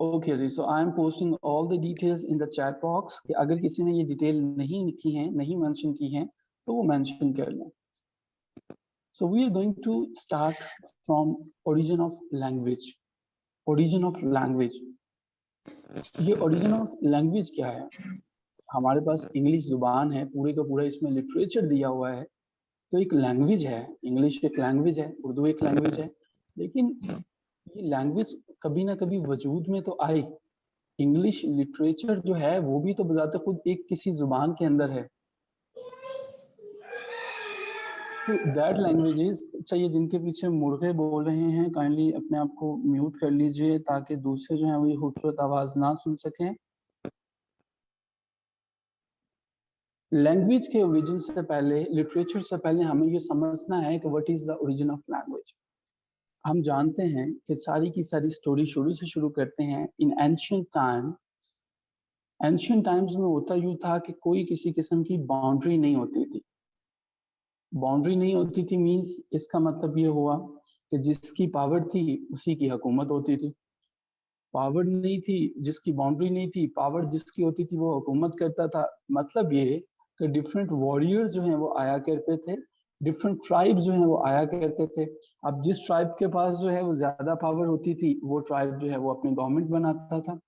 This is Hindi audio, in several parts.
Okay ji, so I am posting all the details in the chat box कि अगर किसी ने ये डिटेल नहीं लिखी है, नहीं मेंशन की है, तो वो मेंशन कर लें। So we are going to start from origin of language. Origin of language, ये ओरिजिन ऑफ लैंग्वेज क्या है? हमारे पास इंग्लिश जुबान है, पूरे का पूरा इसमें लिटरेचर दिया हुआ है, तो एक लैंग्वेज है, इंग्लिश एक लैंग्वेज है, उर्दू एक लैंग्वेज है, लेकिन ये लैंग्वेज कभी ना कभी वजूद में तो आई। इंग्लिश लिटरेचर जो है वो भी तो बजाते खुद एक किसी जुबान के अंदर है। तो दैट लैंग्वेजेस, चाहिए जिनके पीछे मुर्गे बोल रहे हैं काइंडली अपने आप को म्यूट कर लीजिए ताकि दूसरे जो है वो ये खूबसूरत आवाज ना सुन सकें। लैंग्वेज के ओरिजिन से पहले, लिटरेचर से पहले हमें ये समझना है कि what is the origin of language. हम जानते हैं कि सारी की सारी स्टोरी शुरू से शुरू करते हैं इन एंशिएंट टाइम। एंशिएंट टाइम्स में होता यूं था कि कोई किसी किस्म की बाउंड्री नहीं होती थी। बाउंड्री नहीं होती थी मींस इसका मतलब ये हुआ कि जिसकी पावर थी उसी की हुकूमत होती थी। पावर नहीं थी, जिसकी बाउंड्री नहीं थी, पावर जिसकी होती थी वो हुकूमत करता था। मतलब ये कि डिफरेंट वॉरियर्स जो हैं वो आया करते थे, डिफरेंट ट्राइब जो हैं वो आया करते थे। अब जिस ट्राइब के पास जो है वो ज्यादा पावर होती थी, वो ट्राइब जो है वो अपनी गवर्नमेंट बनाता था।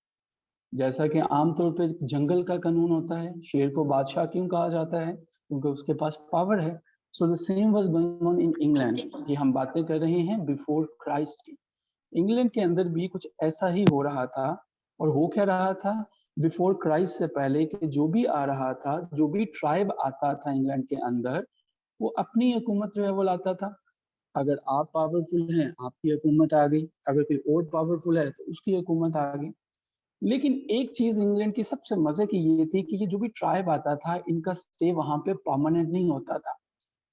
जैसा कि आमतौर पे जंगल का कानून होता है, शेर को बादशाह क्यों कहा जाता है? क्योंकि उसके पास पावर है। So the same was going on in England. ये हम बातें कर रहे हैं बिफोर क्राइस्ट की। इंग्लैंड के अंदर भी कुछ ऐसा ही हो रहा था। और हो क्या रहा था बिफोर क्राइस्ट से पहले, कि जो भी आ रहा था, जो भी ट्राइब आता था इंग्लैंड के अंदर, वो अपनी हुकूमत जो है वो लाता था। अगर आप पावरफुल हैं, आपकी हुकूमत आ गई, अगर कोई और पावरफुल है तो उसकी हुकूमत आ गई। लेकिन एक चीज इंग्लैंड की सबसे मजे की ये थी कि ये जो भी ट्राइब आता था, इनका स्टे वहां पे परमानेंट नहीं होता था।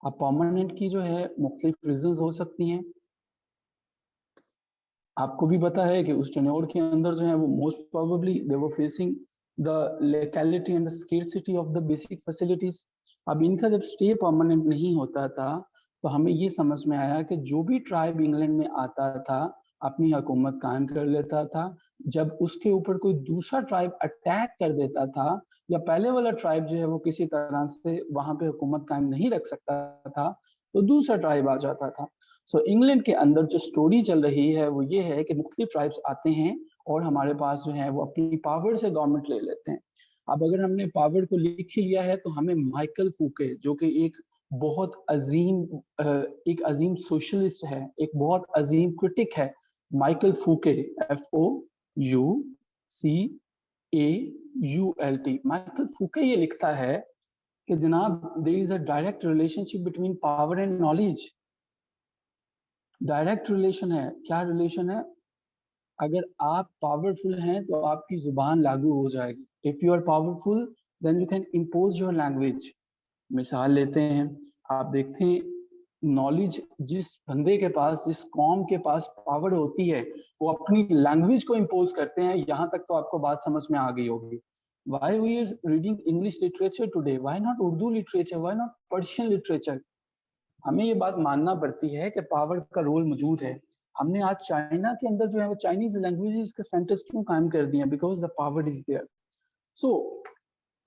अब परमानेंट की जो है मुख्तलिफ रीजंस हो सकती हैं। आपको भी पता है कि उस टेन्योर के अंदर जो है वो most probably they were facing the लेकेलिटी and the scarcity of the basic facilities. अब इनका जब स्टे परमानेंट नहीं होता था, तो हमें ये समझ में आया कि जो भी ट्राइब इंग्लैंड में आता था अपनी हुकूमत कायम कर लेता था। जब उसके ऊपर कोई दूसरा ट्राइब अटैक कर देता था, या पहले वाला ट्राइब जो है वो किसी तरह से वहां पे हुकूमत कायम नहीं रख सकता था, तो दूसरा ट्राइब आ जाता था। सो इंग्लैंड के अंदर जो स्टोरी चल रही है वो ये है कि मुख्तलिफ ट्राइब्स आते हैं और हमारे पास जो है वो अपनी पावर से गवर्नमेंट ले लेते हैं। अब अगर हमने पावर को लिख ही लिया है तो हमें माइकल फूके, जो कि एक अजीम सोशलिस्ट है, एक बहुत अजीम क्रिटिक है, Michael Foucault, FOUCAULT, Michael Foucault ये लिखता है कि जनाब there is a direct relationship between power and knowledge. Direct relation है। क्या रिलेशन है? अगर आप पावरफुल हैं तो आपकी जुबान लागू हो जाएगी। If you are powerful then you can impose your language. मिसाल लेते हैं, आप देखते हैं नॉलेज जिस बंदे के पास, जिस कौम के पास पावर होती है, वो अपनी लैंग्वेज को इम्पोज करते हैं। यहाँ तक तो आपको बात समझ में आ गई होगी। Why we are reading English literature today? Why not Urdu literature? Why not Persian literature? हमें ये बात मानना पड़ती है कि पावर का रोल मौजूद है। हमने आज चाइना के अंदर जो है वो चाइनीज लैंग्वेजेस के सेंटर्स क्यों कायम कर दिए? Because the power is there. So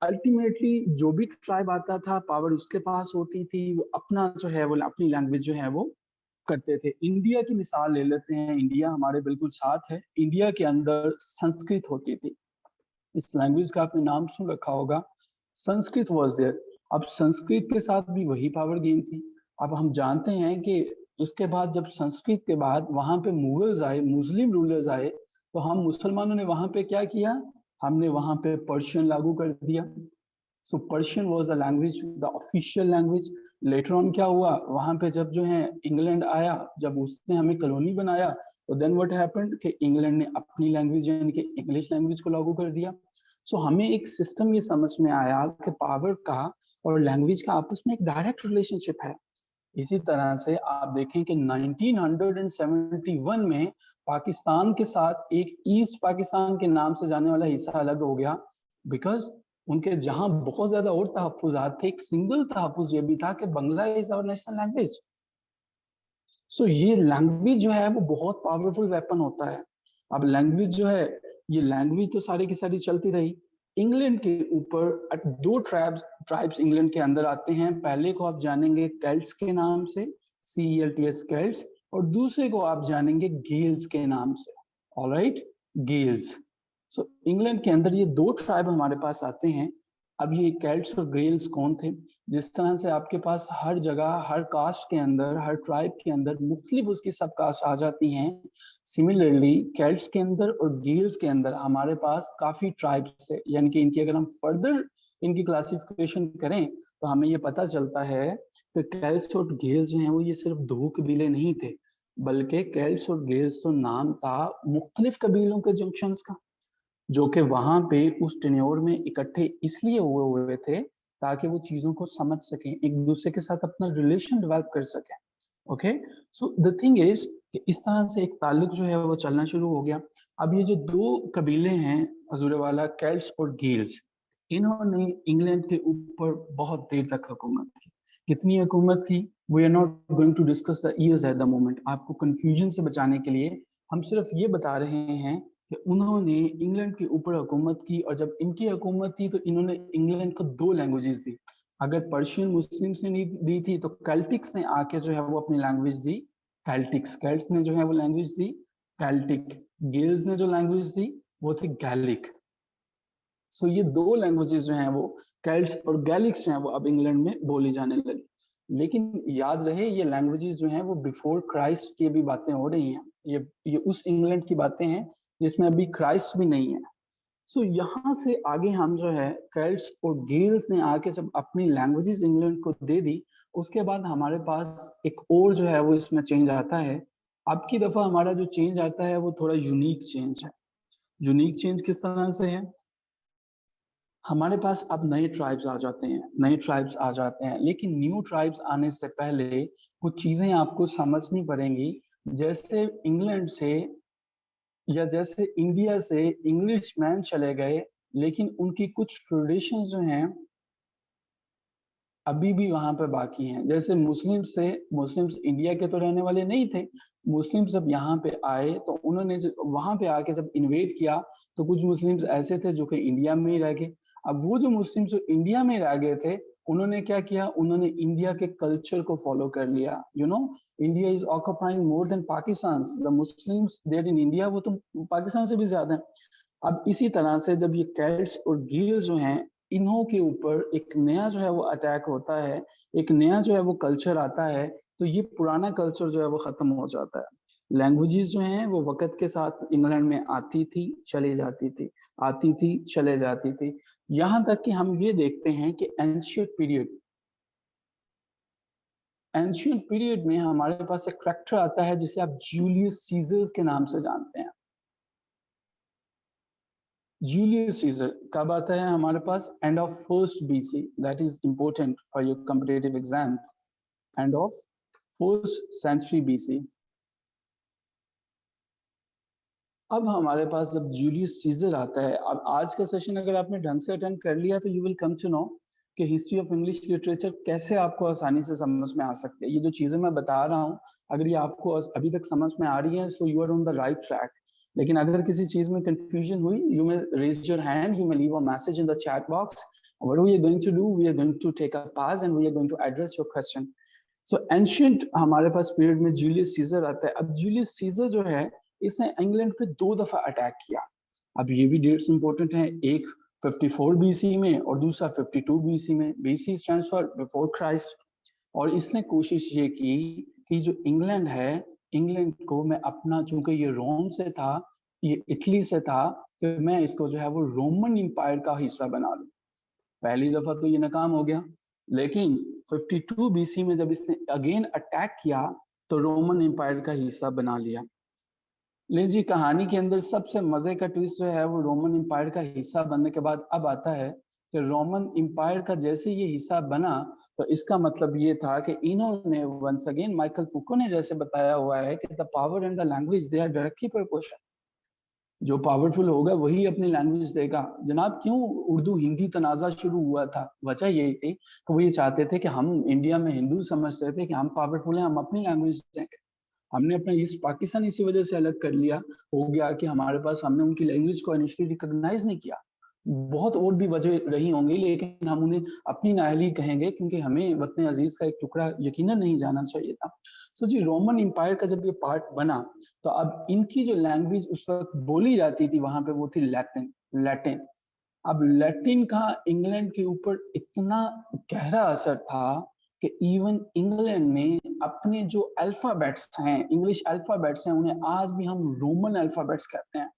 ultimately जो भी ट्राइब आता था, पावर उसके पास होती थी, वो अपना जो है वो अपनी लैंग्वेज जो है वो करते थे। इंडिया की मिसाल ले लेते हैं, इंडिया हमारे बिल्कुल साथ है। इंडिया के अंदर संस्कृत होती थी। इस लैंग्वेज का आपने नाम सुन रखा होगा, संस्कृत वाज देयर। अब संस्कृत के साथ भी वही पावर गेम थी। अब हम जानते हैं कि इसके बाद जब संस्कृत के बाद वहां पे मुगल्स आए, मुस्लिम रूलर्स आए, तो हम मुसलमानों ने वहां पे क्या किया? हमने वहां पे पर्शियन लागू कर दिया। So Persian was a language, the official language. Later on क्या हुआ, वहां पे जब जो है इंग्लैंड आया, जब उसने हमें कॉलोनी बनाया, तो देन व्हाट हैपेंड कि इंग्लैंड ने अपनी लैंग्वेज यानी कि इंग्लिश लैंग्वेज को लागू कर दिया। सो हमें एक सिस्टम ये समझ में आया कि पावर का और लैंग्वेज का आपस में एक डायरेक्ट रिलेशनशिप है। इसी तरह से आप देखें कि 1971 में पाकिस्तान के साथ एक ईस्ट पाकिस्तान के नाम से जाने वाला हिस्सा अलग हो गया, बिकॉज उनके जहां बहुत ज्यादा और तहफुजात थे, एक सिंगल तहफुज ये भी था कि बंगला इज आवर नेशनल लैंग्वेज। सो ये लैंग्वेज जो है वो बहुत पावरफुल वेपन होता है। अब लैंग्वेज जो है ये लैंग्वेज तो सारी की सारी चलती रही। इंग्लैंड के ऊपर 2 ट्राइब्स इंग्लैंड के अंदर आते हैं। पहले को आप जानेंगे केल्ट्स के नाम से, CELTS केल्ट्स, और दूसरे को आप जानेंगे गेल्स के नाम से। Alright, Gales. सो इंग्लैंड के अंदर ये 2 ट्राइब हमारे पास आते हैं। अब ये केल्ट्स और गेल्स कौन थे? जिस तरह से आपके पास हर जगह, हर कास्ट के अंदर, हर ट्राइब के अंदर मुख्तलिफ उसकी सब कास्ट आ जाती हैं, सिमिलरली केल्ट्स के अंदर और गेल्स के अंदर हमारे पास काफी ट्राइब्स है। यानी कि इनकी अगर हम फर्दर इनकी क्लासिफिकेशन करें तो हमें ये पता चलता है कि केल्ट्स और गेल्स जो हैं वो ये सिर्फ 2 कबीले नहीं थे, बल्कि केल्ट्स और गेल्स तो नाम था मुख्तलिफ कबीलों के जंक्शंस का, जो कि वहां पे उस टेन्योर में इकट्ठे इसलिए हुए थे ताकि वो चीजों को समझ सकें, एक दूसरे के साथ अपना रिलेशन डेवलप कर सकें। Okay, so the thing is, इस तरह से एक ताल्लुक जो है वो चलना शुरू हो गया। अब ये जो 2 कबीले हैं अजूरवाला, केल्ट्स और गेल्स, इन्होंने इंग्लैंड के ऊपर बहुत देर तक हुकूमत की। कितनी हुकूमत की, we are not going to discuss the years at the moment. आपको कंफ्यूजन से बचाने के लिए हम सिर्फ ये बता रहे हैं कि उन्होंने इंग्लैंड के ऊपर हुकूमत की, और जब इनकी हुकूमत थी तो इन्होंने इंग्लैंड को 2 लैंग्वेजेस दी। अगर पर्शियन मुस्लिम्स ने दी थी तो कैल्टिक्स ने आके जो है वो अपनी लैंग्वेज दी, कैल्टिक्स, केल्ट्स ने जो है वो लैंग्वेज दी कैल्टिक, गेल्स ने जो लैंग्वेज दी वो थी गैलिक। सो ये 2 लैंग्वेजेस जो हैं वो केल्ट्स और गैलिक्स जो हैं वो अब इंग्लैंड में बोली जाने लगी। लेकिन याद रहे ये लैंग्वेजेस जो हैं वो बिफोर क्राइस्ट की भी बातें हो रही हैं। ये उस इंग्लैंड की बातें हैं जिसमें अभी क्राइस्ट भी नहीं है। सो यहाँ से आगे हम जो है केल्ट्स और गेल्स ने आके जब अपनी लैंग्वेजेस इंग्लैंड को दे दी, उसके बाद हमारे पास एक और जो है वो इसमें चेंज आता है। अब की दफा हमारा जो चेंज आता है वो थोड़ा यूनिक चेंज है। यूनिक चेंज किस तरह से है? हमारे पास अब नए ट्राइब्स आ जाते हैं, नए ट्राइब्स आ जाते हैं, लेकिन न्यू ट्राइब्स आने से पहले कुछ चीजें आपको समझनी पड़ेंगी। जैसे इंग्लैंड से या जैसे इंडिया से इंग्लिश मैन चले गए, लेकिन उनकी कुछ ट्रेडिशंस जो हैं अभी भी वहां पे बाकी हैं। जैसे मुस्लिम्स इंडिया के तो रहने वाले नहीं थे। मुस्लिम्स जब यहाँ पे आए तो उन्होंने वहां पे आके जब इन्वेट किया तो कुछ मुस्लिम्स ऐसे थे जो कि इंडिया में ही रह गए। अब वो जो मुस्लिम्स जो इंडिया में रह गए थे, उन्होंने क्या किया, उन्होंने इंडिया के कल्चर को फॉलो कर लिया। India is occupying more than Pakistan, the Muslims there in India वो तो पाकिस्तान से भी ज्यादा है। अब इसी तरह से जब ये कैल्ट्स और गील्स जो हैं, इन्हों के ऊपर एक नया जो है वो अटैक होता है, एक नया जो है वो कल्चर आता है, तो ये पुराना कल्चर जो है वो खत्म हो जाता है। लैंग्वेजेस जो हैं वो वक्त के साथ इंग्लैंड में आती थी, चली जाती थी, आती थी, चले जाती थी, यहाँ तक कि हम ये देखते हैं कि एंशियंट पीरियड में हमारे पास एक कैरेक्टर आता है जिसे आप जूलियस सीजर्स के नाम से जानते हैं। जूलियस सीजर कब आता है हमारे पास? End of first BC, that is important for your competitive exam. End of first century BC। अब हमारे पास जब जूलियस सीजर आता है, अब आज का सेशन अगर आपने ढंग से अटेंड कर लिया तो you will come to know कि हिस्ट्री ऑफ इंग्लिश लिटरेचर कैसे आपको आसानी से समझ में आ सकती है। ये जो चीजें मैं बता रहा हूँ, अगर ये आपको अभी तक समझ में आ रही है, so you are on the right track. लेकिन अगर किसी चीज में कंफ्यूजन हुई, you may raise your hand, you may leave a message in the chat box. What we are going to do, we are going to take a pause and we are going to address your question. So ancient हमारे पास पीरियड में जूलियस सीजर आता है। अब जूलियस सीजर जो है, इसने इंग्लैंड पे 2 दफा अटैक किया। अब ये भी डेट्स इंपॉर्टेंट हैं, एक 54 BC में और दूसरा 52 BC में। BC stands for before Christ. और इसने कोशिश ये की कि जो इंग्लैंड है, इंग्लैंड को मैं अपना, चूंकि ये रोम से था, ये इटली से था, कि मैं इसको जो है वो रोमन इंपायर का हिस्सा बना लूं। पहली दफा तो ये नाकाम हो गया, लेकिन 52 BC में जब इसने अगेन अटैक किया तो रोमन एम्पायर का हिस्सा बना लिया। लेकिन जी कहानी के अंदर सबसे मजे का ट्विस्ट जो है वो रोमन एम्पायर का हिस्सा बनने के बाद अब आता है कि रोमन एम्पायर का जैसे ये हिस्सा बना तो इसका मतलब ये था कि इन्होंने वंस अगेन, माइकल फुको ने जैसे बताया हुआ है कि the power and the language they are directly proportional. जो पावरफुल होगा वही अपनी लैंग्वेज देगा। जनाब क्यों उर्दू हिंदी तनाजा शुरू हुआ था? वजह यही थी कि वो ये चाहते थे कि हम इंडिया में हिंदू समझते थे कि हम पावरफुल हैं, हम अपनी लैंग्वेज देंगे। हमने अपना ईस्ट पाकिस्तान इसी वजह से अलग कर लिया हो गया कि हमारे पास, हमने उनकी लैंग्वेज को इनिशियली रिकॉग्नाइज नहीं किया। बहुत और भी वजह रही होंगी, लेकिन हम उन्हें अपनी नाअहली कहेंगे क्योंकि हमें वतन अजीज का एक टुकड़ा यकीनन नहीं जाना चाहिए था। सो जी, रोमन एम्पायर का जब ये पार्ट बना तो अब इनकी जो लैंग्वेज उस वक्त बोली जाती थी वहां पे वो थी लैटिन। अब लैटिन का इंग्लैंड के ऊपर इतना गहरा असर था कि इवन इंग्लैंड में अपने जो अल्फाबेट्स हैं, इंग्लिश अल्फाबेट्स हैं, उन्हें आज भी हम रोमन अल्फाबेट्स कहते हैं।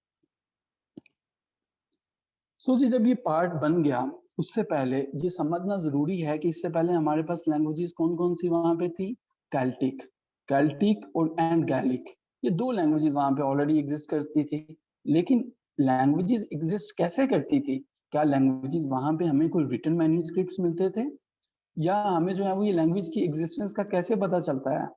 सो जी, जब ये पार्ट बन गया उससे पहले ये समझना जरूरी है कि इससे पहले हमारे पास लैंग्वेजेस कौन कौन सी वहां पे थी। कैल्टिक और एंड गैलिक, ये दो लैंग्वेजेस वहां पे ऑलरेडी एग्जिस्ट करती थी। लेकिन लैंग्वेजेस एग्जिस्ट कैसे करती थी? क्या लैंग्वेजेस वहां पे हमें कोई रिटन मैन्यूस्क्रिप्ट्स मिलते थे, या हमें जो है वो ये लैंग्वेज की एग्जिस्टेंस का कैसे पता चलता है?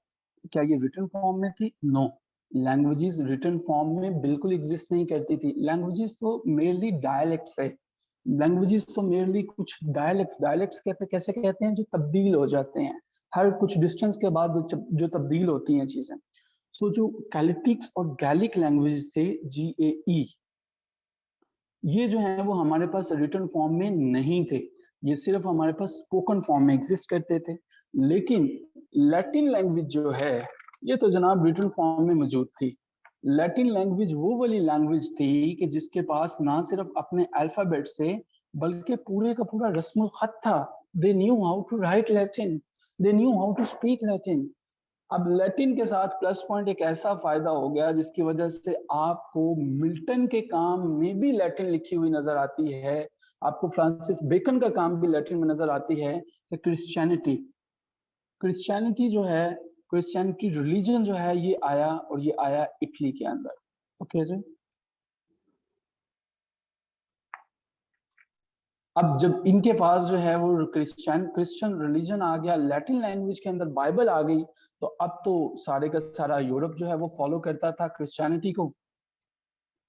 क्या ये रिटन फॉर्म में थी? नो, लैंग्वेजेस रिटन फॉर्म में बिल्कुल एग्जिस्ट नहीं करती थी। लैंग्वेजेस तो मेरली डायलेक्ट्स है। लैंग्वेजेस तो मेरली कुछ डायलेक्ट्स कहते, कैसे कहते हैं, जो तब्दील हो जाते हैं हर कुछ डिस्टेंस के बाद, जो तब्दील होती हैं चीजें। सो जो कैलिटिक्स और गैलिक लैंग्वेजेस थे, GAE, ये जो है वो हमारे पास रिटन फॉर्म में नहीं थे, ये सिर्फ हमारे पास स्पोकन फॉर्म में एग्जिस्ट करते थे। लेकिन लैटिन लैंग्वेज जो है ये तो जनाब रिटन फॉर्म में मौजूद थी। लैटिन लैंग्वेज वो वाली लैंग्वेज थी कि जिसके पास ना सिर्फ अपने अल्फाबेट से बल्कि पूरे का पूरा रस्मुल खत था। They knew how to write Latin, they knew how to speak Latin. अब लैटिन के साथ प्लस पॉइंट एक ऐसा फायदा हो गया जिसकी वजह से आपको मिल्टन के काम में भी लैटिन लिखी हुई नजर आती है, आपको फ्रांसिस बेकन का काम भी लैटिन में नजर आती है। कि क्रिश्चियनिटी जो है, क्रिश्चियनिटी रिलीजन जो है, ये आया और ये आया इटली के अंदर। ओके जी, अब जब इनके पास जो है वो क्रिश्चियन रिलीजन आ गया, लैटिन लैंग्वेज के अंदर बाइबल आ गई, तो अब तो सारे का सारा यूरोप जो है वो फॉलो करता था क्रिश्चियनिटी को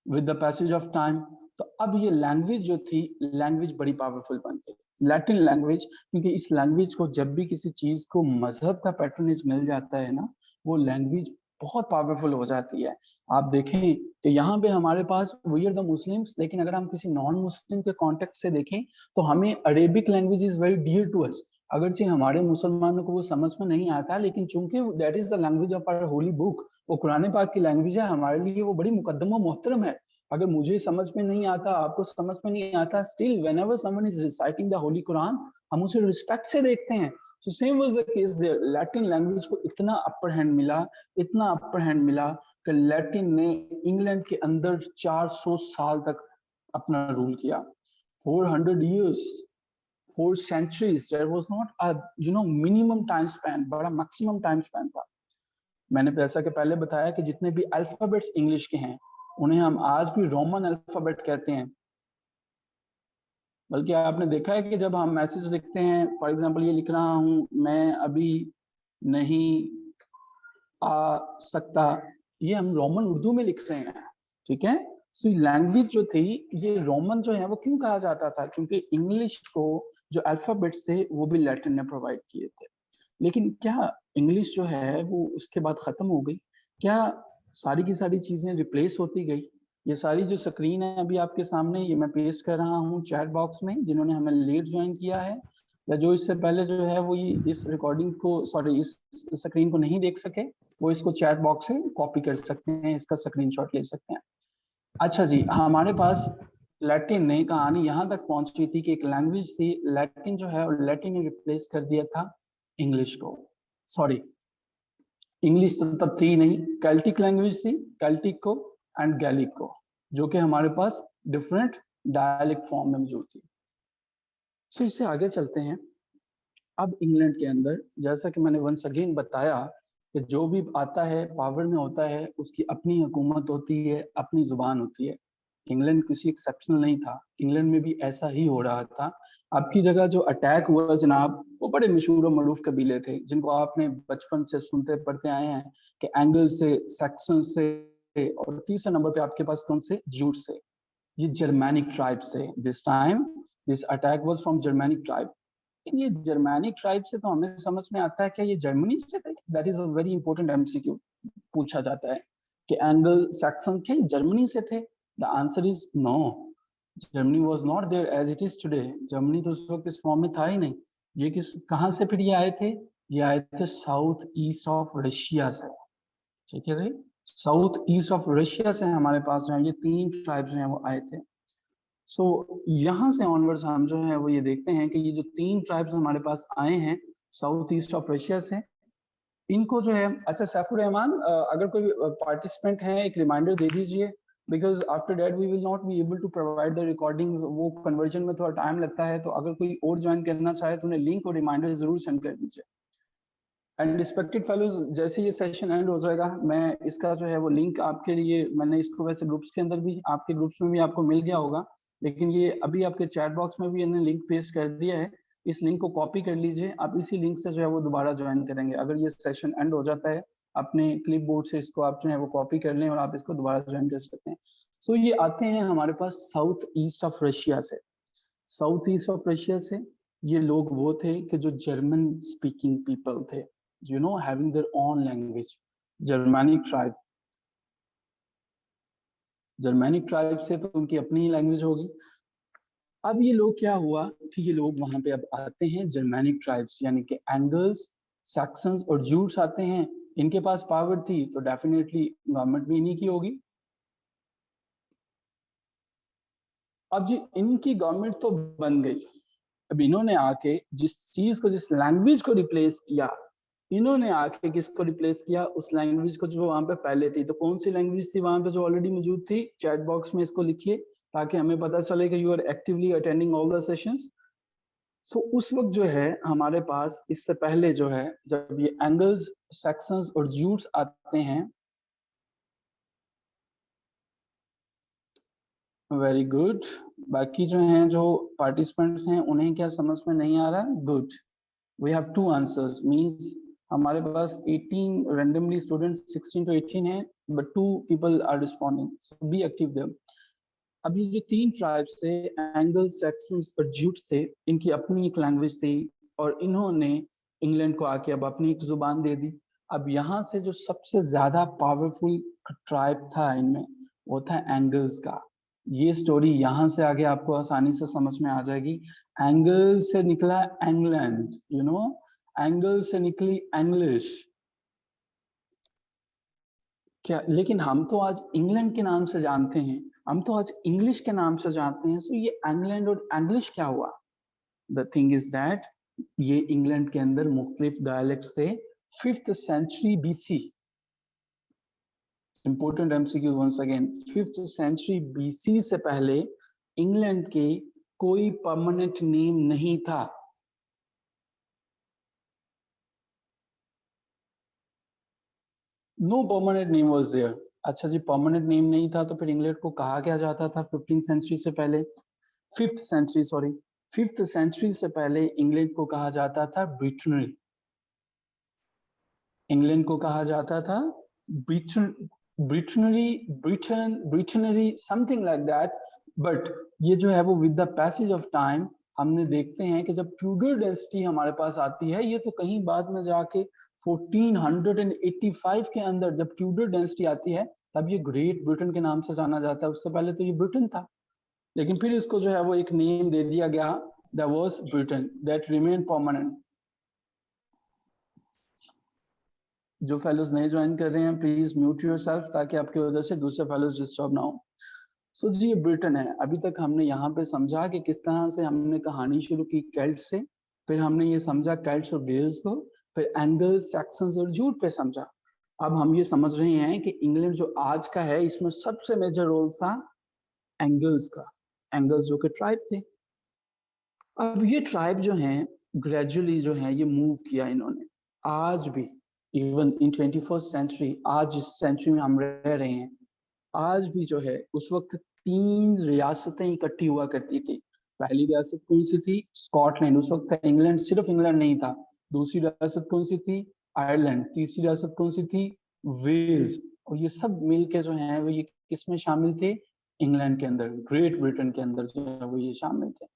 with the passage of time. तो अब ये लैंग्वेज जो थी, लैंग्वेज बड़ी पावरफुल बन गई, लैटिन लैंग्वेज, क्योंकि इस लैंग्वेज को जब भी किसी चीज को मजहब का पैट्रोनेज मिल जाता है ना, वो लैंग्वेज बहुत पावरफुल हो जाती है। आप देखें कि यहाँ पे हमारे पास वी आर द मुस्लिम्स, लेकिन अगर हम किसी नॉन मुस्लिम के कॉन्टेक्स्ट से देखें तो हमें Arabic language is very dear to us. अगरचे हमारे मुसलमानों को वो समझ में नहीं आता, लेकिन चूंकि that is the language of our holy book, वो कुरान पाक की लैंग्वेज है, हमारे लिए वो बड़ी मुकद्दम और मोहतरम है। अगर मुझे समझ में नहीं आता, आपको समझ में नहीं आता, still whenever someone is reciting the holy Quran, हम उसे रिस्पेक्ट से देखते हैं। So same was the case there. Latin language को इतना अपर हैंड मिला, इतना अपर हैंड मिला कि लैटिन ने इंग्लैंड के अंदर 400 साल तक अपना रूल किया। 400 years, 4 centuries, there was not a minimum time span, बड़ा मैक्सिमम टाइम स्पैन था। मैंने जैसा कि पहले बताया कि जितने भी अल्फाबेट्स इंग्लिश के हैं उन्हें हम आज भी रोमन अल्फाबेट कहते हैं। बल्कि आपने देखा है कि जब हम मैसेज लिखते हैं, फॉर एग्जांपल ये लिख रहा हूं, मैं अभी नहीं आ सकता, ये हम रोमन उर्दू में लिख रहे हैं। ठीक है, सो लैंग्वेज जो थी ये रोमन जो है वो क्यों कहा जाता था? क्योंकि इंग्लिश को जो अल्फाबेट्स थे वो भी लैटिन ने प्रोवाइड किए थे। लेकिन क्या इंग्लिश जो है वो उसके बाद खत्म हो गई? क्या सारी की सारी चीजें रिप्लेस होती गई? ये सारी जो स्क्रीन है अभी आपके सामने, ये मैं पेस्ट कर रहा हूँ चैट बॉक्स में, जिन्होंने हमें लेट ज्वाइन किया है या जो इससे पहले जो है वो ये इस रिकॉर्डिंग को, सॉरी, इस स्क्रीन को नहीं देख सके, वो इसको चैट बॉक्स से कॉपी कर सकते हैं, इसका स्क्रीनशॉट ले सकते हैं। अच्छा जी, हमारे पास लैटिन ने कहानी यहाँ तक पहुंची थी कि एक लैंग्वेज थी लैटिन जो है, और लैटिन ने रिप्लेस कर दिया था इंग्लिश को। सॉरी, इंग्लिश तो तब थी नहीं, कैल्टिक लैंग्वेज थी, कैल्टिक को एंड गैलिक को, जो कि हमारे पास डिफरेंट डायलेक्ट फॉर्म में मौजूद थी। सो इससे आगे चलते हैं। अब इंग्लैंड के अंदर, जैसा कि मैंने वंस अगेन बताया कि जो भी आता है पावर में होता है, उसकी अपनी हुकूमत होती है, अपनी जुबान होती है। इंग्लैंड किसी एक्सेप्शनल नहीं था, इंग्लैंड में भी ऐसा ही हो रहा था। आपकी जगह जो अटैक हुआ जनाब, वो बड़े मशहूर और मरूफ कबीले थे जिनको आपने बचपन से सुनते पढ़ते आए हैं कि एंगल से, सैक्सन से, और तीसरे नंबर पे आपके पास कौन से, जूट से। ये जर्मैनिक ट्राइब से, this time this attack was from Germanic tribe. ये जर्मैनिक ट्राइब से तो हमें समझ में आता है कि ये जर्मनी से थे। That is a very important MCQ। पूछा जाता है कि एंग्लो सैक्सन थे, जर्मनी से थे? The answer is no, Germany was not there as it is today. Germany तो उस वक्त इस फॉर्म में था ही नहीं। ये किस कहाँ से फिर ये आए थे? ये आए थे साउथ ईस्ट ऑफ रशिया से। ठीक है जी, साउथ ईस्ट ऑफ रशिया से हमारे पास जो है ये 3 ट्राइब्स हैं वो आए थे। सो यहाँ से ऑनवर्ड्स हम जो है वो ये देखते हैं कि ये जो 3 ट्राइब्स हमारे पास आए हैं साउथ ईस्ट ऑफ रशिया से, इनको जो है, अच्छा सैफुर रहमान, अगर कोई पार्टिसिपेंट है एक रिमाइंडर दे दीजिए, because after that we will not be able to provide the recordings, वो कन्वर्जन में थोड़ा टाइम लगता है, तो अगर कोई और ज्वाइन करना चाहे तो उन्हें लिंक और रिमाइंडर जरूर सेंड कर दीजिए। एंड रिस्पेक्टेड फेलोज, जैसे ये सेशन एंड हो जाएगा, मैं इसका जो है वो लिंक आपके लिए, मैंने इसको वैसे ग्रुप्स के अंदर भी, आपके ग्रुप्स में भी आपको मिल गया होगा, लेकिन ये अभी आपके चैट बॉक्स में भी इन्हें लिंक पेस्ट कर दिया है। इस लिंक को कॉपी कर लीजिए, आप इसी लिंक से जो है वो दोबारा ज्वाइन करेंगे। अगर ये सेशन एंड हो जाता है, अपने क्लिप बोर्ड से इसको आप जो है वो कॉपी कर लें और आप इसको दोबारा ज्वाइन कर सकते हैं। सो ये आते हैं हमारे पास साउथ ईस्ट ऑफ रशिया से। साउथ ईस्ट ऑफ रशिया से ये लोग वो थे कि जो जर्मन स्पीकिंग पीपल थे, you know, having their own language, Germanic tribe। Germanic tribe से तो उनकी अपनी ही लैंग्वेज होगी। अब ये लोग क्या हुआ कि ये लोग वहां पे अब आते हैं, जर्मैनिक ट्राइब्स यानी कि एंगल्स, सैक्सन्स और जूट्स आते हैं। इनके पास पावर थी तो डेफिनेटली गवर्नमेंट भी इन्हीं की होगी। अब जी इनकी गवर्नमेंट तो बन गई। अब इन्होंने आके जिस चीज को, जिस लैंग्वेज को रिप्लेस किया, इन्होंने आके किसको रिप्लेस किया? उस लैंग्वेज को जो वहां पे पहले थी। तो कौन सी लैंग्वेज थी वहां पे जो ऑलरेडी मौजूद थी? चैट बॉक्स में इसको लिखिए ताकि हमें पता चले कि you are actively attending all the sessions. So उस वक्त जो है हमारे पास, इससे पहले जो है, जब ये एंगल्स, सेक्शंस और जूट्स आते हैं, वेरी गुड। बाकी जो हैं, जो पार्टिसिपेंट्स हैं, उन्हें क्या समझ में नहीं आ रहा? Good, we have two answers, means हमारे पास 18 randomly students, 16 to 18 हैं, but 2 people are responding, so be active there। अब ये जो 3 ट्राइब्स थे, एंगल, सेक्शंस और ज्यूट थे, इनकी अपनी एक लैंग्वेज थी और इन्होंने इंग्लैंड को आके अब अपनी एक जुबान दे दी। अब यहाँ से जो सबसे ज्यादा पावरफुल ट्राइब था इनमें, वो था एंगल्स का। ये स्टोरी यहाँ से आगे आपको आसानी से समझ में आ जाएगी। एंगल से निकला इंग्लैंड, यू नो, एंगल से निकली इंग्लिश। क्या, लेकिन हम तो आज इंग्लैंड के नाम से जानते हैं, हम तो आज इंग्लिश के नाम से जानते हैं। सो ये इंग्लैंड और इंग्लिश क्या हुआ? द थिंग इज दैट ये इंग्लैंड के अंदर मुख्तलिफ डायलेक्ट्स थे। 5th century BC, important MCQ once again, 5th century BC से पहले इंग्लैंड के कोई परमानेंट नेम नहीं था। No permanent name was there. अच्छा जी, परमानेंट नेम नहीं था तो फिर इंग्लैंड को कहा क्या जाता था 15th सेंचुरी से पहले? 5th century, sorry, 5th century से पहले इंग्लैंड को कहा जाता था ब्रिटनरी। इंग्लैंड को कहा जाता था ब्रिटन, ब्रिटनरी, ब्रिटन, ब्रिटनरी, समथिंग लाइक दैट। बट ये जो है वो with the passage of time हमने देखते हैं कि जब ट्यूडर डेंसिटी हमारे पास आती है, ये तो कहीं बाद में जाके 1485 के अंदर जब ट्यूडर डेंसिटी आती है, तब ये ग्रेट ब्रिटेन के नाम से जाना जाता है। उससे पहले तो ये ब्रिटेन था, लेकिन फिर इसको जो है वो एक नेम दे दिया गया, that was Britain, that remain permanent. जो फेलोज नए ज्वाइन कर रहे हैं, प्लीज म्यूट योरसेल्फ ताकि आपकी वजह से दूसरे फेलोज डिस्टर्ब ना हो। सो जी, ये ब्रिटेन है। अभी तक हमने यहाँ पे समझा कि किस तरह से हमने कहानी शुरू की केल्ट से, फिर हमने ये समझा केल्ट्स और गेल्स को, फिर एंगल्स, सैक्सन्स और जूट पे समझा। अब हम ये समझ रहे हैं कि इंग्लैंड जो आज का है, इसमें सबसे मेजर रोल था एंगल्स का। एंगल्स जो कि ट्राइब थे। अब ये ट्राइब जो हैं, ग्रेजुअली जो है ये मूव किया इन्होंने। आज भी, इवन इन 21st सेंचुरी, आज इस सेंचुरी में हम रह रहे हैं, आज भी जो है, उस वक्त 3 रियासतें इकट्ठी हुआ करती थी। पहली रियासत कौन सी थी? स्कॉटलैंड। उस वक्त इंग्लैंड, सिर्फ इंग्लैंड नहीं था। दूसरी रियासत कौन सी थी? आयरलैंड। तीसरी रियासत कौन सी थी? वेल्स। और ये सब मिलके जो है वो ये किसमें शामिल थे? इंग्लैंड के अंदर, ग्रेट ब्रिटेन के अंदर जो है वो ये शामिल थे।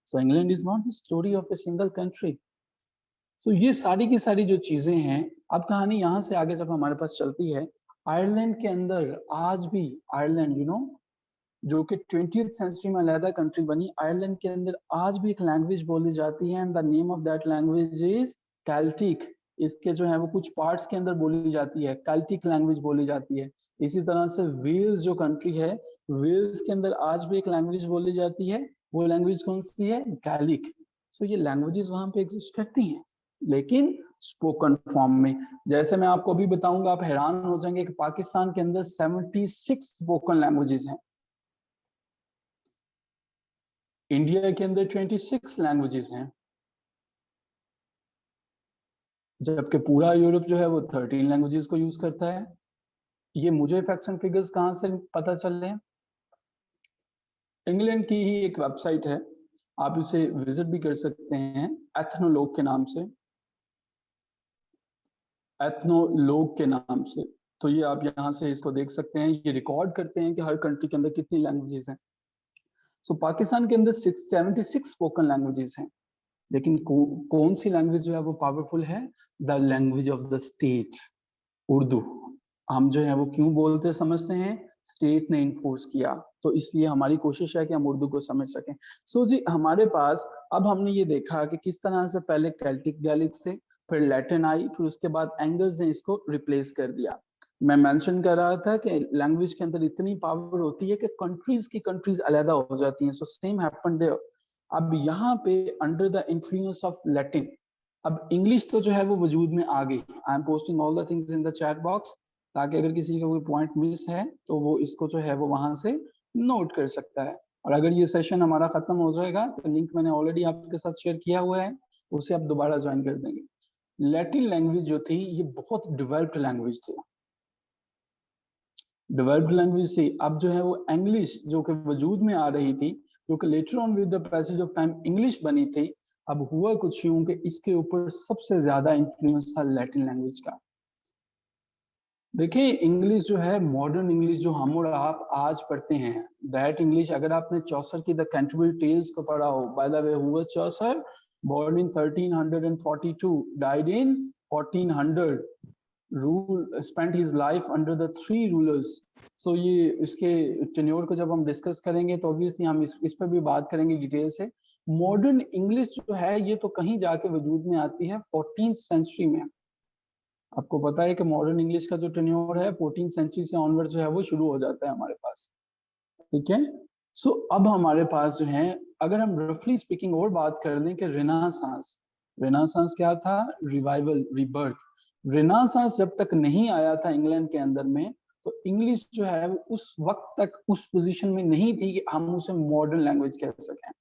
So England is not the story of a single country. सो ये सारी की सारी जो चीजें हैं, अब कहानी यहाँ से आगे जब हमारे पास चलती है, आयरलैंड के अंदर आज भी, आयरलैंड जो कि 20th सेंचुरी में अलहदा कंट्री बनी, आयरलैंड के अंदर आज भी एक लैंग्वेज बोली जाती है, and the name of that language is Celtic. इसके जो है वो कुछ पार्ट्स के अंदर बोली जाती है, कैल्टिक लैंग्वेज बोली जाती है। इसी तरह से वेल्स जो कंट्री है, वेल्स के अंदर आज भी एक लैंग्वेज बोली जाती है, वो लैंग्वेज कौन सी है? गैलिक। सो ये लैंग्वेजेस वहां पे एग्जिस्ट करती हैं, लेकिन स्पोकन फॉर्म में। जैसे मैं आपको अभी बताऊंगा, आप हैरान हो जाएंगे कि पाकिस्तान के अंदर 76 स्पोकन लैंग्वेजेस हैं, इंडिया के अंदर 26 लैंग्वेजेस हैं, जबकि पूरा यूरोप जो है वो 13 लैंग्वेजेस को यूज करता है। ये मुझे फैक्ट्स एंड फिगर्स कहाँ से पता चल रहे हैं? इंग्लैंड की ही एक वेबसाइट है, आप इसे विजिट भी कर सकते हैं, एथनोलॉग के नाम से, एथनोलॉग के नाम से। तो ये आप यहाँ से इसको देख सकते हैं, ये रिकॉर्ड करते हैं कि हर कंट्री के अंदर कितनी लैंग्वेजेस हैं। सो पाकिस्तान के अंदर 76 स्पोकन लैंग्वेजेस हैं, लेकिन कौन सी लैंग्वेज जो है वो पावरफुल है? The language of the state, Urdu. हम जो है वो क्यों बोलते समझते हैं? स्टेट ने इन्फोर्स किया, तो इसलिए हमारी कोशिश है कि हम उर्दू को समझ सकें। सो जी हमारे पास अब हमने ये देखा कि किस तरह से पहले केल्टिक गैलिक से, फिर लैटिन आई, फिर उसके बाद एंगल्स ने इसको रिप्लेस कर दिया। मैं मेंशन कर रहा था कि लैंग्वेज के अंदर इतनी पावर होती है कि कंट्रीज की कंट्रीज अलग हो जाती हैं। So same happened there. अब यहाँ पे under the influence of Latin, अब इंग्लिश तो जो है वो वजूद में आ गई। I am posting all the things in the chat box, ताकि अगर किसी का कोई पॉइंट मिस है तो वो इसको जो है वो वहां से नोट कर सकता है। और अगर ये सेशन हमारा खत्म हो जाएगा तो लिंक मैंने ऑलरेडी आपके साथ शेयर किया हुआ है, उसे आप दोबारा ज्वाइन कर देंगे। लैटिन लैंग्वेज जो थी ये बहुत डेवलप्ड लैंग्वेज थी, डेवलप्ड लैंग्वेज थी। अब जो है वो इंग्लिश जो कि वजूद में आ रही थी, जो कि later on with the passage of time English बनी थी, अब हुआ कुछ यूं कि इसके ऊपर सबसे ज्यादा इंफ्लुएंस था लैटिन लैंग्वेज का। देखिए इंग्लिश जो है, मॉडर्न इंग्लिश जो हम और आप आज पढ़ते हैं, दैट इंग्लिश, अगर आपने चौसर की द कैंटरबरी टेल्स को पढ़ा हो, by the way who was Chaucer? born in 1342, died in 1400, rule spent his life under the three rulers। so ये इसके टेन्योर को जब हम डिस्कस करेंगे तो ऑब्वियसली हम इस पर भी बात करेंगे डिटेल से। मॉडर्न इंग्लिश जो है ये तो कहीं जाके वजूद में आती है 14th सेंचुरी में। आपको पता है कि मॉडर्न इंग्लिश का जो टेन्योर है 14th सेंचुरी से ऑनवर्ड जो है वो शुरू हो जाता है हमारे पास, ठीक है। सो अब हमारे पास जो है, अगर हम रफली स्पीकिंग और बात कर लें कि रेनासांस, रेनासांस क्या था? Revival, rebirth. रेनासांस जब तक नहीं आया था इंग्लैंड के अंदर में, तो इंग्लिश जो है वो उस वक्त तक उस पोजीशन में नहीं थी कि हम उसे मॉडर्न लैंग्वेज कह सकें,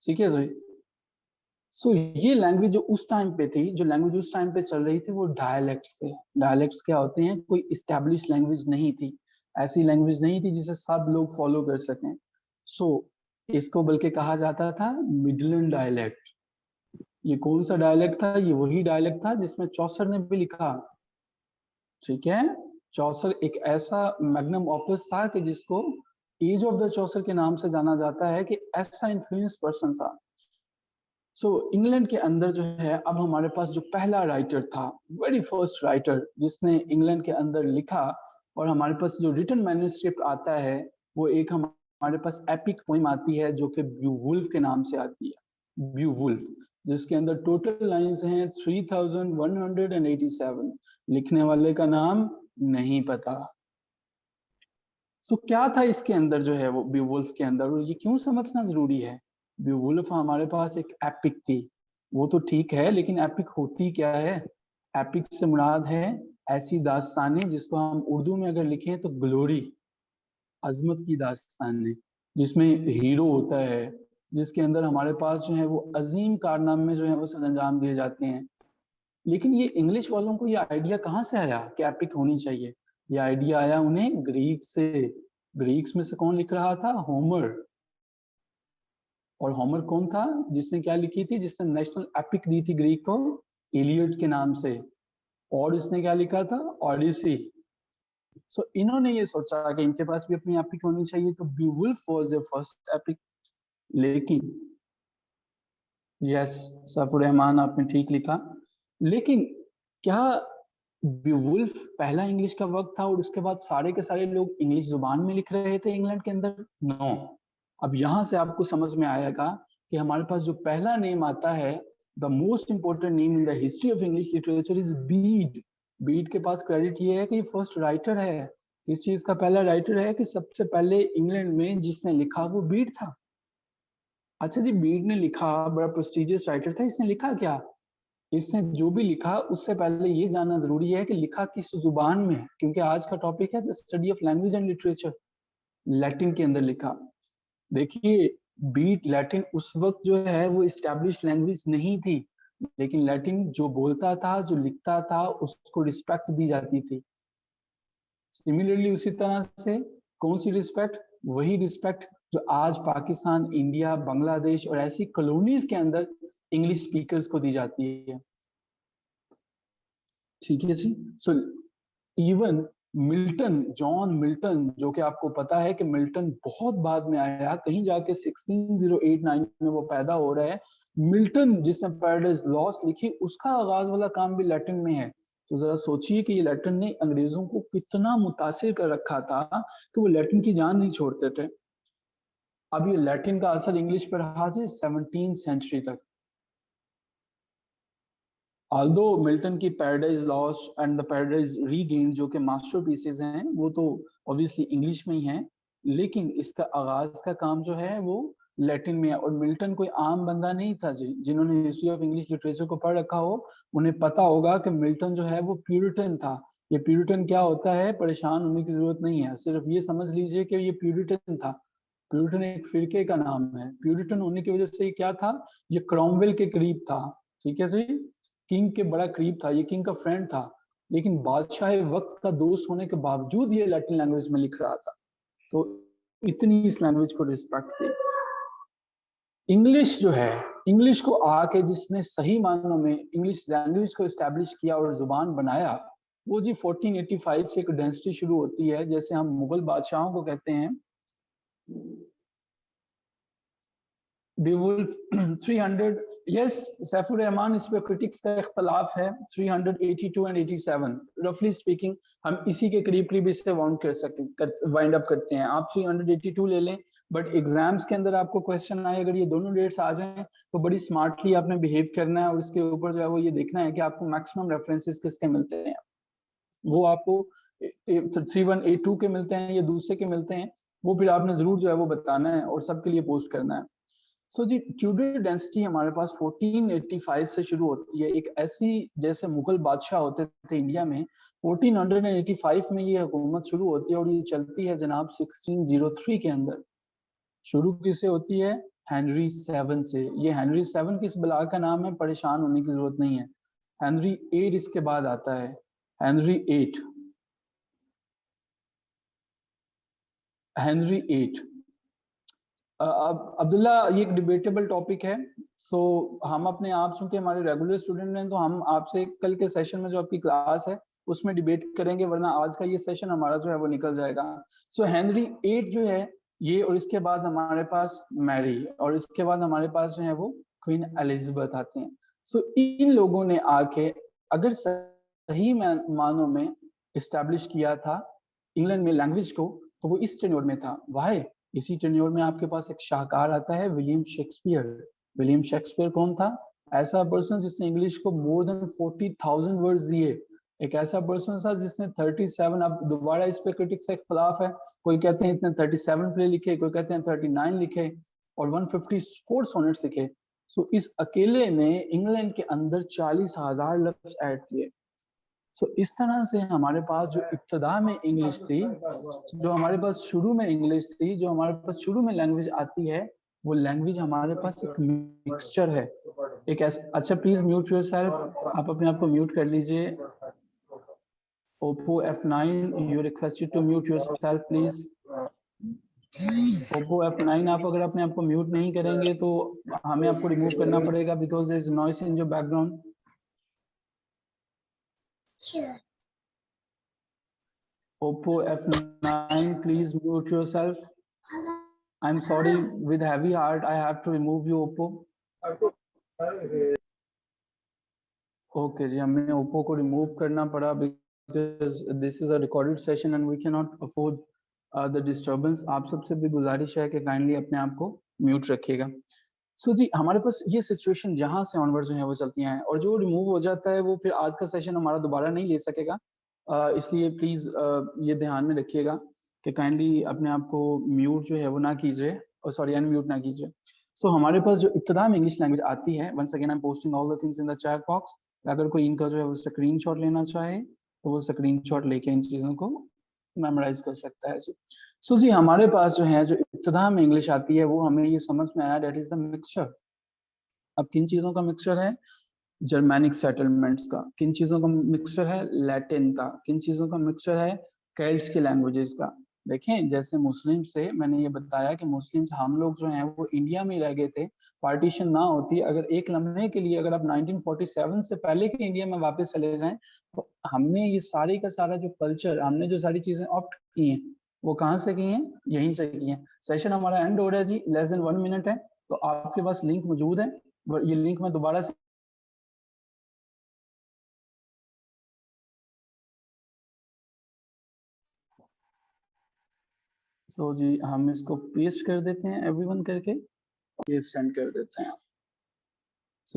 ठीक है जी। सो ये लैंग्वेज जो उस टाइम पे थी, जो लैंग्वेज उस टाइम पे चल रही थी, वो डायलेक्ट्स थे। डायलेक्ट्स क्या होते हैं? कोई इस्टेब्लिश लैंग्वेज नहीं थी, ऐसी लैंग्वेज नहीं थी जिसे सब लोग फॉलो कर सकें। सो इसको बल्कि कहा जाता था मिडलैंड डायलेक्ट। ये कौन सा डायलेक्ट था? ये वही डायलेक्ट था जिसमें चौसर ने भी लिखा, ठीक है। चौसर एक ऐसा मैग्नम ऑपस था कि जिसको एज ऑफ द चौसर के नाम से जाना जाता है, कि ऐसा इन्फ्लुएंस पर्सन था। सो इंग्लैंड के अंदर जो है, अब हमारे पास जो पहला राइटर था, वेरी फर्स्ट राइटर जिसने इंग्लैंड के अंदर लिखा, और हमारे पास जो रिटन मैन्युस्क्रिप्ट आता है, वो एक हमारे पास एपिक पोइम आती है जो कि ब्यूवुल्फ के नाम से आती है, ब्यूवुल्फ, जिसके अंदर टोटल लाइंस हैं 3187। लिखने वाले का नाम नहीं पता। सो क्या था इसके अंदर जो है वो ब्यूवुल्फ के अंदर, और ये क्यों समझना जरूरी है? ब्यूवुल्फ हमारे पास एक एपिक थी, वो तो ठीक है, लेकिन एपिक होती क्या है? एपिक से मुराद है ऐसी दास्तानें जिसको हम उर्दू में अगर लिखें तो ग्लोरी, अजमत की दास्तानें, जिसमें हीरो होता है, जिसके अंदर हमारे पास जो है वो अजीम कारनामे जो है वो सर अंजाम दिए जाते हैं। लेकिन ये इंग्लिश वालों को ये आइडिया कहाँ से आया कि एपिक होनी चाहिए? ये आइडिया आया उन्हें ग्रीक से। ग्रीक्स में से कौन लिख रहा था? होमर। और होमर कौन था? जिसने क्या लिखी थी? जिसने नेशनल एपिक दी थी ग्रीक को, इलियड के नाम से। और इसने क्या लिखा था? ओडिसी। सो इन्होंने ये सोचा कि इनके पास भी अपनी एपिक होनी चाहिए, तो बीवुल्फ वाज द फर्स्ट एपिक। लेकिन यस सफुर रहमान, आपने ठीक लिखा। लेकिन क्या बेवुल्फ पहला इंग्लिश का वक्त था और उसके बाद सारे के सारे लोग इंग्लिश जुबान में लिख रहे थे इंग्लैंड के अंदर? नो। अब यहाँ से आपको समझ में आएगा कि हमारे पास जो पहला नेम आता है, the most important name in the history of English literature is Beed. Beed के पास क्रेडिट ये है कि फर्स्ट राइटर है। किस चीज का पहला राइटर है? कि सबसे पहले इंग्लैंड में जिसने लिखा वो बीड था। अच्छा जी, बीड ने लिखा, बड़ा प्रेस्टिजियस राइटर था, इसने लिखा क्या? इसने जो भी लिखा उससे पहले ये जानना जरूरी है कि लिखा किस जुबान में है, क्योंकि आज का टॉपिक है the study of language and literature. Latin के अंदर लिखा। देखिए, बीट लैटिन उस वक्त जो है वो इस्टेब्लिश लैंग्वेज नहीं थी, लेकिन लैटिन जो बोलता था, जो लिखता था, उसको रिस्पेक्ट दी जाती थी। सिमिलरली उसी तरह से कौन सी रिस्पेक्ट? वही रिस्पेक्ट जो आज पाकिस्तान, इंडिया, बांग्लादेश और ऐसी कॉलोनीज के अंदर इंग्लिश स्पीकर्स को दी जाती है। ठीक है जी। So even Milton, John Milton, जो कि आपको पता है कि मिल्टन बहुत बाद में आया, कहीं जाके 1608-9 में वो पैदा हो रहा है। मिल्टन जिसने पैराडाइज लॉस्ट लिखी, उसका आगाज वाला काम भी लैटिन में है। तो जरा सोचिए कि ये लैटिन ने अंग्रेजों को कितना मुतासिर कर रखा था कि वो लैटिन की जान नहीं छोड़ते थे। अब ये लैटिन का असर इंग्लिश पर रहा जी 17th सेंचुरी तक। ऑल्दो मिल्टन की paradise lost and the paradise regained जो कि मास्टरपीसेस हैं, वो तो ऑब्वियसली इंग्लिश में ही हैं, लेकिन इसका आगाज का काम जो है वो लैटिन में है। और मिल्टन कोई आम बंदा नहीं था जी। जिन्होंने हिस्ट्री ऑफ इंग्लिश लिटरेचर को पढ़ रखा हो उन्हें पता होगा कि मिल्टन जो है वो प्यूरिटन था। ये प्यूरिटन क्या होता है, परेशान होने की जरूरत नहीं है, सिर्फ ये समझ लीजिए कि ये प्यूरिटन था। प्यूरिटन एक फिरके का नाम है। प्यूरिटन होने की वजह से ये क्या था, ये क्रॉमवेल के करीब था। ठीक है जी, किंग के बड़ा करीब था, ये किंग का फ्रेंड था, लेकिन बादशाह वक्त का दोस्त होने के बावजूद ये लैटिन लैंग्वेज में लिख रहा था। तो इतनी इस लैंग्वेज को रिस्पेक्ट थी। इंग्लिश जो है, इंग्लिश को आके जिसने सही मानों में इंग्लिश लैंग्वेज को एस्टैब्लिश किया और जुबान बनाया, वो जी 1485 से एक डेंसिटी शुरू होती है, जैसे हम मुगल बादशाहों को कहते हैं। बेवुल्फ 300, यस सैफुर रहमान, इस पे क्रिटिक्स का इख्तलाफ है। 382 एंड 87 रफली स्पीकिंग हम इसी के करीब करीब इसे वाइंड अप करते हैं। आप 382 ले लें, बट एग्जाम्स के अंदर आपको क्वेश्चन आए, अगर ये दोनों डेट्स आ जाएं तो बड़ी स्मार्टली आपने बिहेव करना है और इसके ऊपर जो है वो ये देखना है कि आपको मैक्सिमम रेफरेंसेस किसके मिलते हैं। वो आपको 3182 के मिलते हैं या दूसरे के मिलते हैं, वो फिर आपने जरूर जो है वो बताना है और सबके लिए पोस्ट करना है। सो जी, ट्यूडर डेंसिटी हमारे पास 1485 से शुरू होती है। एक ऐसी, जैसे मुगल बादशाह होते थे इंडिया में, 1485 में ये हुकूमत शुरू होती है और ये चलती है जनाब 1603 के अंदर। शुरू किससे होती है? हेनरी 7 से। ये हेनरी 7 किस बला का नाम है, परेशान होने की जरूरत नहीं है। हेनरी 8 इसके बाद आता है। Henry 8, Henry 8। अब अब्दुल्ला, ये एक डिबेटेबल टॉपिक है। सो हम अपने आप, चूंकि हमारे रेगुलर स्टूडेंट हैं, तो हम आपसे कल के सेशन में जो आपकी क्लास है उसमें डिबेट करेंगे, वरना आज का ये सेशन हमारा जो है वो निकल जाएगा। सो हेनरी 8 जो है ये, और इसके बाद हमारे पास मैरी, और इसके बाद हमारे पास जो है वो क्वीन एलिजाबेथ आते हैं। सो इन लोगों ने आके अगर सही मानों में इस्टेब्लिश किया था इंग्लैंड में लैंग्वेज को, तो वो इस टेन्योर में था। वाई? इसी टेन्योर में आपके पास एक शाहकार आता है, विलियम शेक्सपियर। विलियम शेक्सपियर कौन था? ऐसा पर्सन जिसने इंग्लिश को मोर देन 40,000 वर्ड्स दिए। एक ऐसा पर्सन था जिसने 37, अब दोबारा इस पे क्रिटिक्स का इख्तलाफ है, कोई कहते हैं इतने 37 प्ले लिखे, कोई कहते हैं 39 लिखे, और 154 सोनेट्स लिखे। सो इस अकेले ने इंग्लैंड के अंदर 40,000 लफ्ज ऐड किए। सो इस तरह से हमारे पास जो इब्तदा में इंग्लिश थी, जो हमारे पास शुरू में इंग्लिश थी, जो हमारे पास शुरू में लैंग्वेज आती है, वो लैंग्वेज हमारे पास एक मिक्सचर है। एक ऐसा, अच्छा प्लीज म्यूट योरसेल्फ, आप अपने आप को म्यूट कर लीजिए। Oppo F9, you requested to mute yourself please. Oppo F9, आप अगर अपने आप को म्यूट नहीं करेंगे तो हमें आपको रिमूव करना पड़ेगा, because there is noise in your background. Oppo F9, please mute yourself. I'm sorry, with heavy heart, I have to remove you, Oppo. Okay जी, हमें ओप्पो को रिमूव करना पड़ा because this is a recorded session and we can not afford the disturbance. आप सबसे भी गुजारिश है कि काइंडली अपने आप को म्यूट रखिएगा। सो जी, हमारे पास ये सिचुएशन जहाँ से ऑनवर्ड जो है वो चलती हैं, और जो रिमूव हो जाता है वो फिर आज का सेशन हमारा दोबारा नहीं ले सकेगा। इसलिए प्लीज़ ये ध्यान में रखिएगा कि काइंडली अपने आप को म्यूट जो है वो ना कीजिए, और सॉरी अनम्यूट ना कीजिए। सो हमारे पास जो इब्तिदा में इंग्लिश लैंग्वेज आती है, once again I am posting all the things in the chat box. अगर कोई इनका जो है वो स्क्रीनशॉट लेना चाहे तो वो स्क्रीनशॉट लेके इन चीज़ों को मेमोराइज कर सकता है जी। सो जी, हमारे पास जो है जो इब्तिदा में इंग्लिश आती है वो हमें ये समझ में आया, दैट इज द मिक्सचर। अब किन चीज़ों का मिक्सचर है? जर्मैनिक सेटलमेंट्स का। किन चीज़ों का मिक्सचर है? लैटिन का। किन चीज़ों का मिक्सचर है? केल्ट्स की लैंग्वेजेस का। देखें, जैसे मुस्लिम से मैंने ये बताया कि मुस्लिम्स हम लोग जो हैं वो इंडिया में रह गए थे। पार्टीशन ना होती, अगर एक लम्हे के लिए अगर आप 1947 से पहले के इंडिया में वापस चले जाएं, तो हमने ये सारे का सारा जो कल्चर, हमने जो सारी चीज़ें ऑप्ट की हैं, वो कहाँ से की हैं? यहीं से की हैं। सेशन हमारा एंड हो रहा है जी, लेस देन 1 मिनट है, तो आपके पास लिंक मौजूद है। ये लिंक मैं दोबारा से जी हम इसको पेस्ट कर देते हैं एवरीवन करके, ये सेंड कर देते हैं।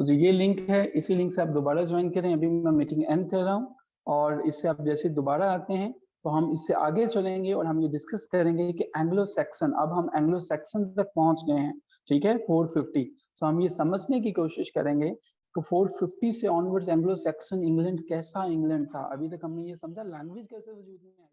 जी ये लिंक है, इसी लिंक से आप दोबारा ज्वाइन करें। अभी मैं मीटिंग एंड कर रहा हूँ, और इससे आप जैसे दोबारा आते हैं तो हम इससे आगे चलेंगे और हम ये डिस्कस करेंगे कि एंग्लो सेक्शन, अब हम एंग्लो सेक्शन तक पहुंच गए हैं, ठीक है, 450। हम ये समझने की कोशिश करेंगे कि 450 से ऑनवर्ड्स एंग्लो सेक्शन इंग्लैंड कैसा इंग्लैंड था। अभी तक हमने ये समझा लैंग्वेज कैसे वजूद में आई।